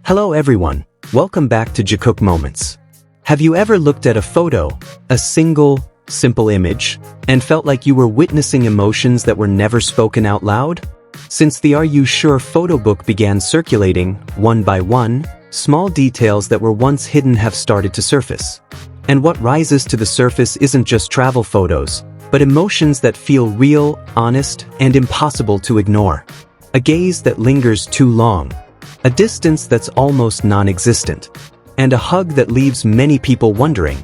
Hello everyone, welcome back to Jikook Moments. Have you ever looked at a photo, a single, simple image, and felt like you were witnessing emotions that were never spoken out loud? Since the Are You Sure photo book began circulating, one by one, small details that were once hidden have started to surface. And what rises to the surface isn't just travel photos, but emotions that feel real, honest, and impossible to ignore. A gaze that lingers too long. A distance that's almost non-existent. And a hug that leaves many people wondering,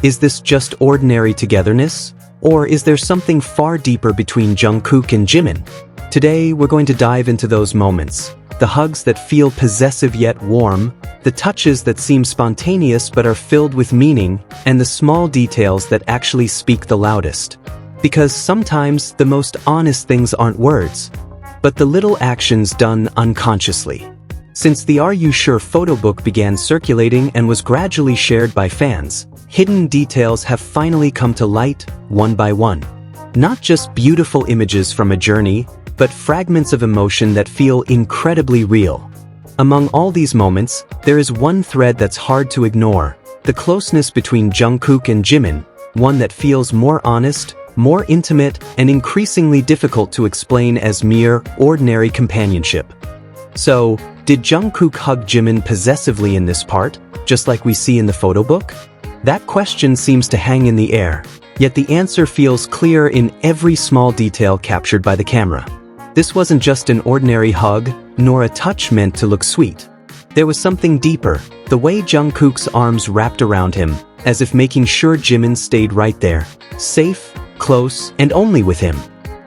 is this just ordinary togetherness? Or is there something far deeper between Jungkook and Jimin? Today, we're going to dive into those moments. The hugs that feel possessive yet warm, the touches that seem spontaneous but are filled with meaning, and the small details that actually speak the loudest. Because sometimes the most honest things aren't words, but the little actions done unconsciously. Since the Are You Sure photo book began circulating and was gradually shared by fans, hidden details have finally come to light, one by one. Not just beautiful images from a journey, but fragments of emotion that feel incredibly real. Among all these moments, there is one thread that's hard to ignore, the closeness between Jungkook and Jimin, one that feels more honest, more intimate, and increasingly difficult to explain as mere, ordinary companionship. So, did Jungkook hug Jimin possessively in this part, just like we see in the photo book? That question seems to hang in the air, yet the answer feels clear in every small detail captured by the camera. This wasn't just an ordinary hug, nor a touch meant to look sweet. There was something deeper, the way Jungkook's arms wrapped around him, as if making sure Jimin stayed right there, safe, close, and only with him.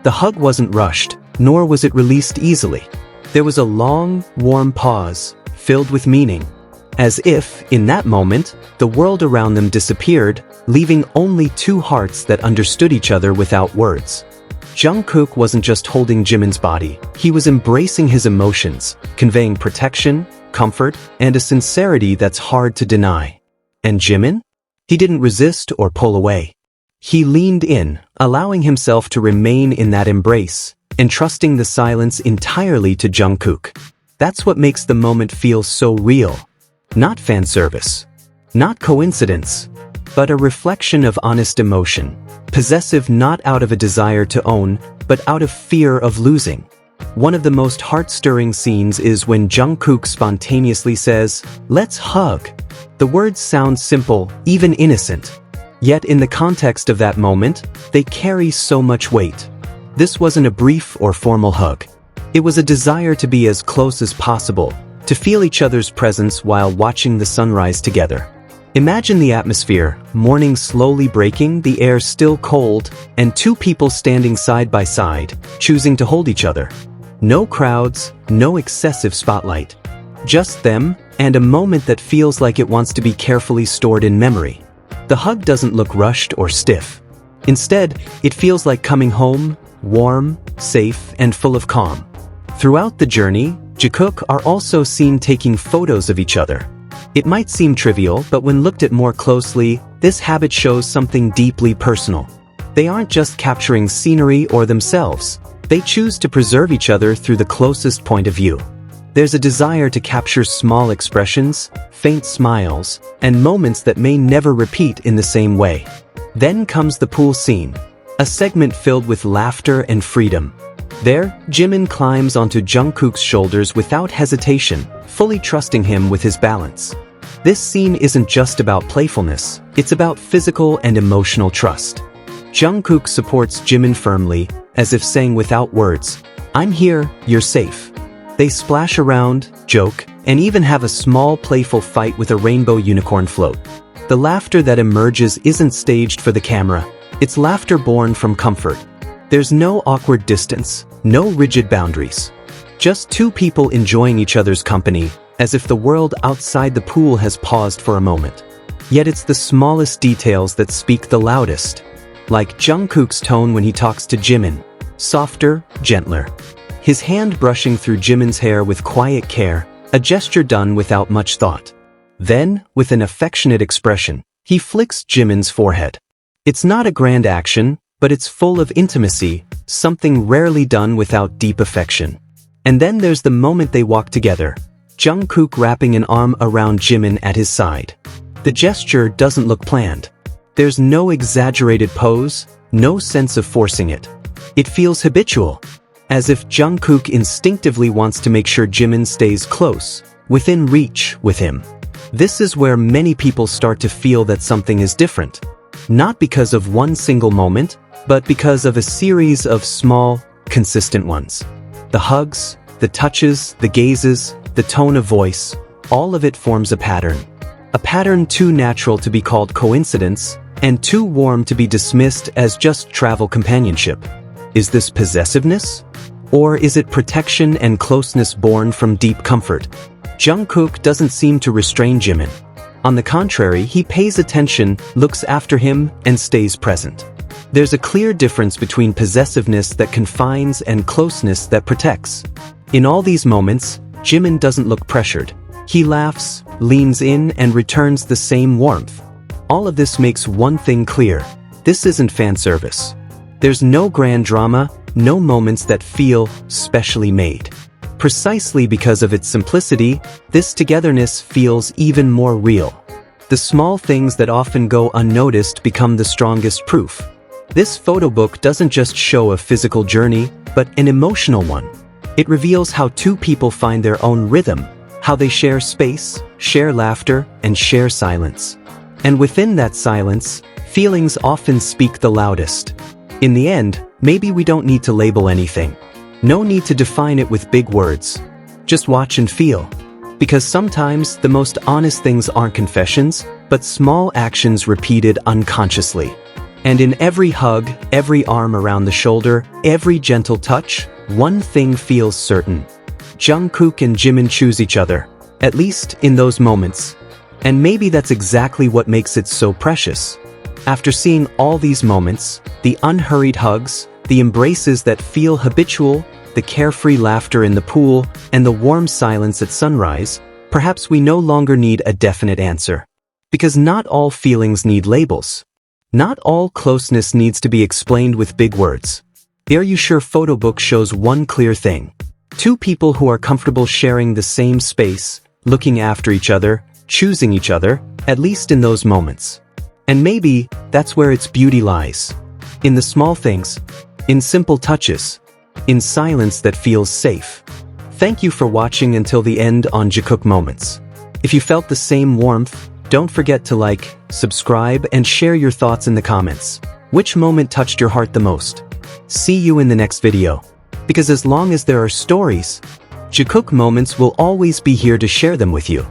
The hug wasn't rushed, nor was it released easily. There was a long, warm pause, filled with meaning. As if, in that moment, the world around them disappeared, leaving only two hearts that understood each other without words. Jungkook wasn't just holding Jimin's body, he was embracing his emotions, conveying protection, comfort, and a sincerity that's hard to deny. And Jimin? He didn't resist or pull away. He leaned in, allowing himself to remain in that embrace, entrusting the silence entirely to Jungkook. That's what makes the moment feel so real. Not fan service. Not coincidence. But a reflection of honest emotion. Possessive not out of a desire to own, but out of fear of losing. One of the most heart-stirring scenes is when Jungkook spontaneously says, "Let's hug." The words sound simple, even innocent. Yet in the context of that moment, they carry so much weight. This wasn't a brief or formal hug. It was a desire to be as close as possible, to feel each other's presence while watching the sunrise together. Imagine the atmosphere, morning slowly breaking, the air still cold, and two people standing side by side, choosing to hold each other. No crowds, no excessive spotlight. Just them, and a moment that feels like it wants to be carefully stored in memory. The hug doesn't look rushed or stiff. Instead, it feels like coming home, warm, safe, and full of calm. Throughout the journey, Jikook are also seen taking photos of each other. It might seem trivial, but when looked at more closely, this habit shows something deeply personal. They aren't just capturing scenery or themselves. They choose to preserve each other through the closest point of view. There's a desire to capture small expressions, faint smiles, and moments that may never repeat in the same way. Then comes the pool scene. A segment filled with laughter and freedom. There, Jimin climbs onto Jungkook's shoulders without hesitation, fully trusting him with his balance. This scene isn't just about playfulness, it's about physical and emotional trust. Jungkook supports Jimin firmly, as if saying without words, "I'm here, you're safe." They splash around, joke, and even have a small playful fight with a rainbow unicorn float. The laughter that emerges isn't staged for the camera. It's laughter born from comfort. There's no awkward distance, no rigid boundaries. Just two people enjoying each other's company, as if the world outside the pool has paused for a moment. Yet it's the smallest details that speak the loudest. Like Jungkook's tone when he talks to Jimin. Softer, gentler. His hand brushing through Jimin's hair with quiet care, a gesture done without much thought. Then, with an affectionate expression, he flicks Jimin's forehead. It's not a grand action, but it's full of intimacy, something rarely done without deep affection. And then there's the moment they walk together. Jungkook wrapping an arm around Jimin at his side. The gesture doesn't look planned. There's no exaggerated pose, no sense of forcing it. It feels habitual, as if Jungkook instinctively wants to make sure Jimin stays close, within reach with him. This is where many people start to feel that something is different. Not because of one single moment, but because of a series of small, consistent ones. The hugs, the touches, the gazes, the tone of voice, all of it forms a pattern. A pattern too natural to be called coincidence, and too warm to be dismissed as just travel companionship. Is this possessiveness? Or is it protection and closeness born from deep comfort? Jungkook doesn't seem to restrain Jimin. On the contrary, he pays attention, looks after him, and stays present. There's a clear difference between possessiveness that confines and closeness that protects. In all these moments, Jimin doesn't look pressured. He laughs, leans in, and returns the same warmth. All of this makes one thing clear. This isn't fan service. There's no grand drama, no moments that feel specially made. Precisely because of its simplicity, this togetherness feels even more real. The small things that often go unnoticed become the strongest proof. This photo book doesn't just show a physical journey, but an emotional one. It reveals how two people find their own rhythm, how they share space, share laughter, and share silence. And within that silence, feelings often speak the loudest. In the end, maybe we don't need to label anything. No need to define it with big words. Just watch and feel. Because sometimes the most honest things aren't confessions, but small actions repeated unconsciously. And in every hug, every arm around the shoulder, every gentle touch, one thing feels certain. Jungkook and Jimin choose each other, at least in those moments. And maybe that's exactly what makes it so precious. After seeing all these moments, the unhurried hugs, the embraces that feel habitual, the carefree laughter in the pool, and the warm silence at sunrise, perhaps we no longer need a definite answer. Because not all feelings need labels. Not all closeness needs to be explained with big words. The Are You Sure photo book shows one clear thing. Two people who are comfortable sharing the same space, looking after each other, choosing each other, at least in those moments. And maybe that's where its beauty lies. In the small things, in simple touches, in silence that feels safe. Thank you for watching until the end on Jikook Moments. If you felt the same warmth, don't forget to like, subscribe, and share your thoughts in the comments. Which moment touched your heart the most? See you in the next video. Because as long as there are stories, Jikook Moments will always be here to share them with you.